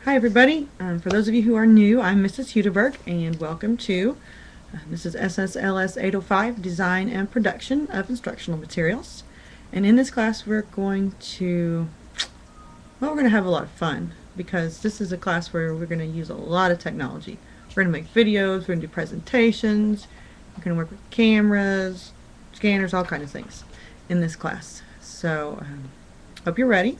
Hi everybody. For those of you who are new, I'm Mrs. Hudeberg and welcome to this is SSLS 805 Design and Production of Instructional Materials. And in this class we're going to have a lot of fun because this is a class where we're going to use a lot of technology. We're going to make videos, we're going to do presentations, we're going to work with cameras, scanners, all kinds of things in this class. So hope you're ready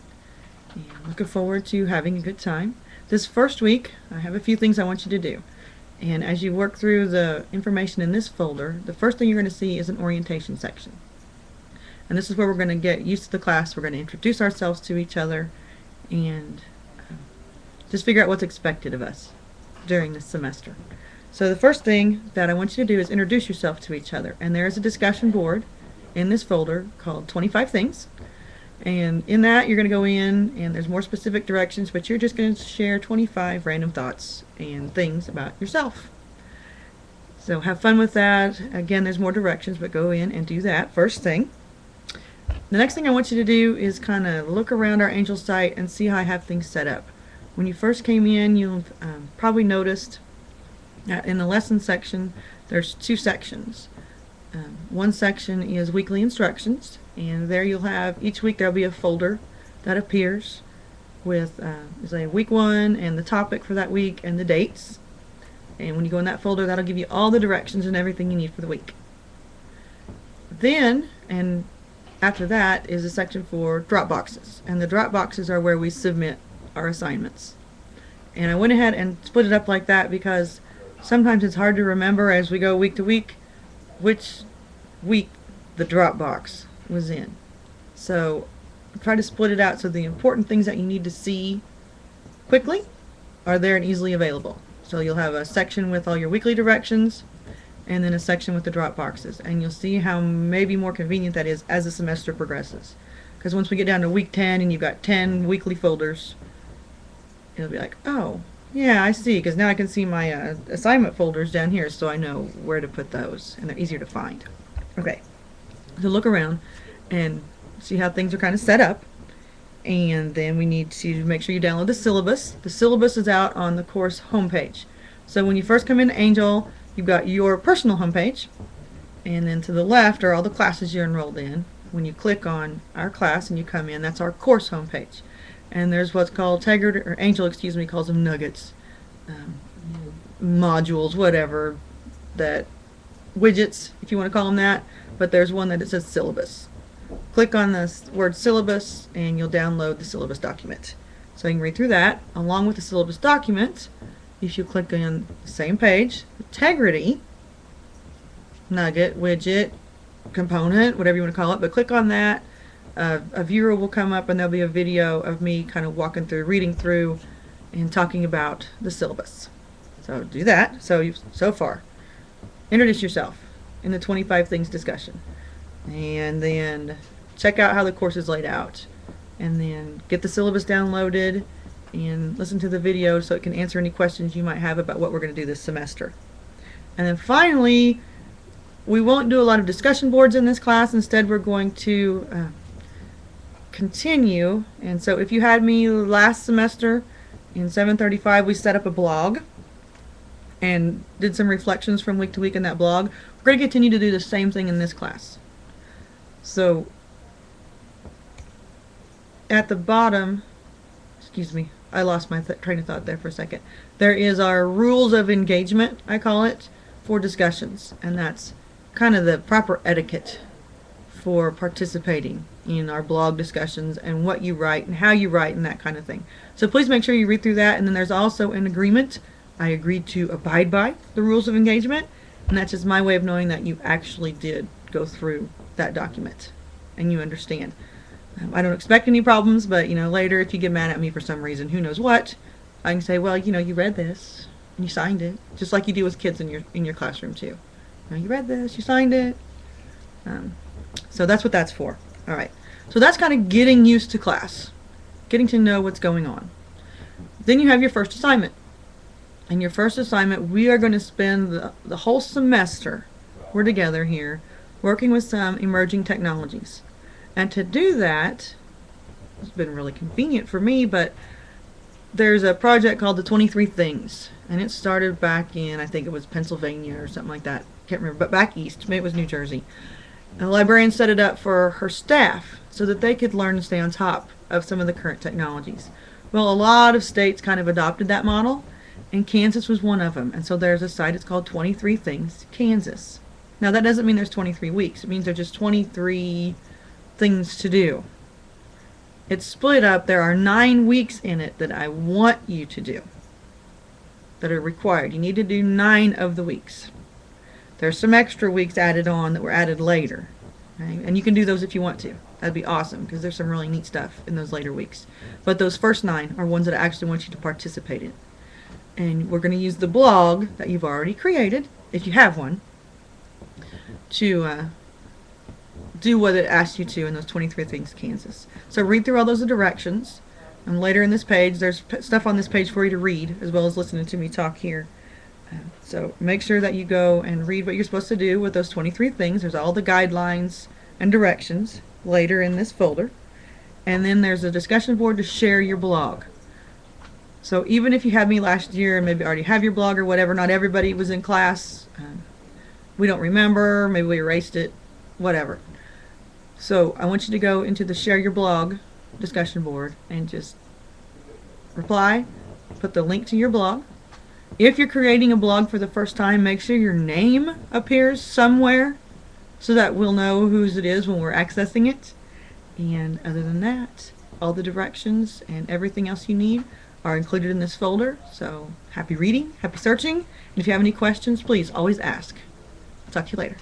and looking forward to having a good time. This first week, I have a few things I want you to do. And as you work through the information in this folder, the first thing you're going to see is an orientation section. And this is where we're going to get used to the class. We're going to introduce ourselves to each other and just figure out what's expected of us during this semester. So the first thing that I want you to do is introduce yourself to each other. And there is a discussion board in this folder called 25 Things. And in that you're going to go in and there's more specific directions, but you're just going to share 25 random thoughts and things about yourself. So have fun with that. Again, there's more directions, but go in and do that first thing. The next thing I want you to do is kind of look around our Angel site and see how I have things set up. When you first came in, you'll probably noticed that in the lesson section there's two sections. One section is weekly instructions, and there you'll have each week there'll be a folder that appears with say week 1 and the topic for that week and the dates. And when you go in that folder, that'll give you all the directions and everything you need for the week. Then, and after that, is a section for drop boxes, and the drop boxes are where we submit our assignments. And I went ahead and split it up like that because sometimes it's hard to remember as we go week to week which week the drop box was in. So try to split it out so the important things that you need to see quickly are there and easily available. So you'll have a section with all your weekly directions and then a section with the drop boxes, and you'll see how maybe more convenient that is as the semester progresses. Because once we get down to week 10 and you've got 10 weekly folders, it'll be like, oh yeah, I see, because now I can see my assignment folders down here, so I know where to put those and they're easier to find. Okay, so look around and see how things are kind of set up, and then we need to make sure you download the syllabus. The syllabus is out on the course homepage. So when you first come into Angel, you've got your personal homepage, and then to the left are all the classes you're enrolled in. When you click on our class and you come in, that's our course homepage. And there's what's called Angel, excuse me, calls them nuggets, modules, whatever, that widgets, if you want to call them that. But there's one that it says syllabus. Click on the word syllabus and you'll download the syllabus document. So you can read through that. Along with the syllabus document, if you click on the same page, integrity, nugget, widget, component, whatever you want to call it, but click on that. A viewer will come up and there'll be a video of me kind of walking through, reading through, and talking about the syllabus. So do that. So far, introduce yourself in the 25 things discussion, and then check out how the course is laid out, and then get the syllabus downloaded and listen to the video so it can answer any questions you might have about what we're going to do this semester. And then finally, we won't do a lot of discussion boards in this class. Instead, we're going to continue. And so if you had me last semester in 735, we set up a blog and did some reflections from week to week in that blog. We're going to continue to do the same thing in this class. So at the bottom, excuse me, I lost my train of thought there for a second. There is our rules of engagement, I call it, for discussions, and that's kind of the proper etiquette for participating in our blog discussions and what you write and how you write and that kind of thing. So please make sure you read through that. And then there's also an agreement. I agreed to abide by the rules of engagement, and that's just my way of knowing that you actually did go through that document and you understand. I don't expect any problems, but later if you get mad at me for some reason, who knows what, I can say, well, you read this and you signed it, just like you do with kids in your classroom too. You read this, you signed it. So that's what that's for. All right. So that's kind of getting used to class, getting to know what's going on. Then you have your first assignment. And your first assignment, we are going to spend the whole semester, we're together here, working with some emerging technologies. And to do that, it's been really convenient for me, but there's a project called the 23 Things, and it started back in, I think it was Pennsylvania or something like that. Can't remember, but back east, maybe it was New Jersey. And the librarian set it up for her staff so that they could learn to stay on top of some of the current technologies. Well, a lot of states kind of adopted that model, and Kansas was one of them. And so there's a site, it's called 23 Things Kansas. Now that doesn't mean there's 23 weeks. It means there's just 23 things to do. It's split up. There are 9 weeks in it that I want you to do, that are required. You need to do 9 of the weeks. There's some extra weeks added on that were added later. Okay? And you can do those if you want to. That'd be awesome, because there's some really neat stuff in those later weeks. But those first 9 are ones that I actually want you to participate in. And we're going to use the blog that you've already created, if you have one, to do what it asks you to in those 23 Things Kansas. So read through all those directions, and later in this page there's stuff on this page for you to read as well as listening to me talk here. So make sure that you go and read what you're supposed to do with those 23 things. There's all the guidelines and directions later in this folder, and then there's a discussion board to share your blog. So even if you had me last year and maybe already have your blog or whatever, not everybody was in class, we don't remember, maybe we erased it, whatever. So I want you to go into the share your blog discussion board and just reply, put the link to your blog. If you're creating a blog for the first time, make sure your name appears somewhere so that we'll know whose it is when we're accessing it. And other than that, all the directions and everything else you need are included in this folder. So happy reading, happy searching, and if you have any questions, please always ask. Talk to you later.